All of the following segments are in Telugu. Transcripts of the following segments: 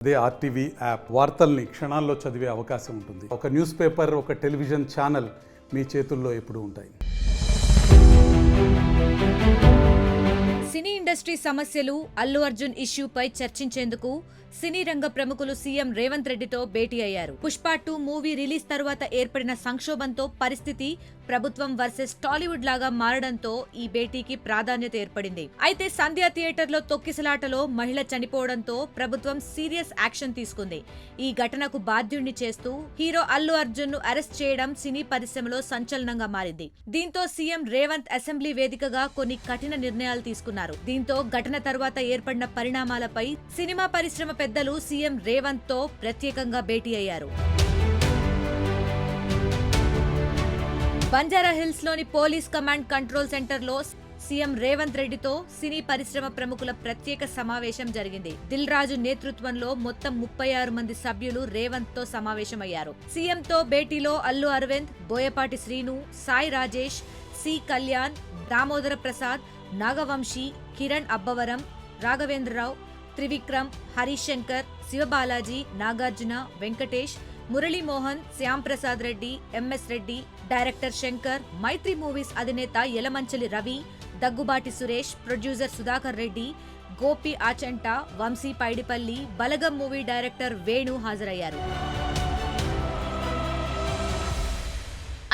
అదే ఆర్టీవీ యాప్ వార్తల్ని క్షణాల్లో చదివే అవకాశం ఉంటుంది. ఒక న్యూస్ పేపర్, ఒక టెలివిజన్ ఛానల్ మీ చేతుల్లో ఎప్పుడూ ఉంటాయి. సినీ ఇండస్ట్రీ సమస్యలు, అల్లు అర్జున్ ఇష్యూపై చర్చించేందుకు సినీ రంగ ప్రముఖులు సీఎం రేవంత్ రెడ్డితో భేటీ అయ్యారు. పుష్ప 2 మూవీ రిలీజ్ తర్వాత ఏర్పడిన సంక్షోభంతో పరిస్థితి ప్రభుత్వం వర్సెస్ టాలీవుడ్ లాగా మారడంతో ఈ భేటీకి ప్రాధాన్యత ఏర్పడింది. అయితే సంధ్య థియేటర్లో తొక్కిసలాటలో మహిళ చనిపోవడంతో ప్రభుత్వం సీరియస్ యాక్షన్ తీసుకుంది. ఈ ఘటనకు బాధ్యుణ్ణి చేస్తూ హీరో అల్లు అర్జున్ ను అరెస్ట్ చేయడం సినీ పరిశ్రమలో సంచలనంగా మారింది. దీంతో సీఎం రేవంత్ అసెంబ్లీ వేదికగా కొన్ని కఠిన నిర్ణయాలు తీసుకున్నారు. దీంతో ఘటన తర్వాత ఏర్పడిన పరిణామాలపై సినిమా పరిశ్రమ పెద్దలు సీఎం రేవంత్ తో ప్రత్యేకంగా భేటీ అయ్యారు. బంజారాహిల్స్ లోని పోలీస్ కమాండ్ కంట్రోల్ సెంటర్ లో సీఎం రేవంత్ రెడ్డితో సినీ పరిశ్రమ ప్రముఖుల ప్రత్యేక సమావేశం జరిగింది. దిల్ రాజు నేతృత్వంలో మొత్తం 36 మంది సభ్యులు రేవంత్ తో సమావేశమయ్యారు. సీఎం తో భేటీలో Allu Aravind, Boyapati Srinu, Sai Rajesh, C Kalyan, Damodara Prasad, Nagavamsi, Kiran Abbavaram, Raghavendra Rao, Trivikram, Harish Shankar, Siva Balaji, Nagarjuna, Venkatesh, Murali Mohan, Shyam Prasad Reddy, MS Reddy, director Shankar, Mythri movies అధినేత Yalamanchili Ravi, Daggubati Suresh, producer Sudhakar Reddy, Gopi Achanta, Vamsi Paidipally, Balagam movie director Venu హాజరయ్యారు.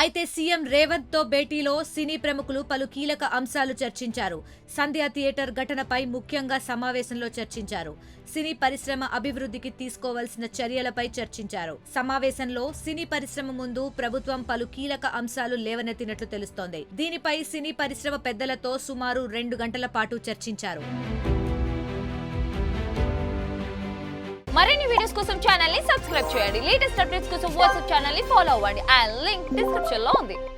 అయితే సీఎం రేవంత్ తో భేటీలో సినీ ప్రముఖులు పలు కీలక అంశాలు చర్చించారు. సంధ్య థియేటర్ ఘటనపై ముఖ్యంగా సమావేశంలో చర్చించారు. సినీ పరిశ్రమ అభివృద్ధికి తీసుకోవాల్సిన చర్యలపై చర్చించారు. సమావేశంలో సినీ పరిశ్రమ ముందు ప్రభుత్వం పలు కీలక అంశాలు లేవనెత్తినట్లు తెలుస్తోంది. దీనిపై సినీ పరిశ్రమ పెద్దలతో సుమారు 2 గంటల పాటు చర్చించారు. మరిన్ని వీడియోస్ కోసం ఛానల్ ని సబ్స్క్రైబ్ చేయండి. లేటెస్ట్ అప్డేట్స్ కోసం వాట్సాప్ ఛానల్ ని ఫాలో అవ్వండి. ఆ లింక్ డిస్క్రిప్షన్ లో ఉంది.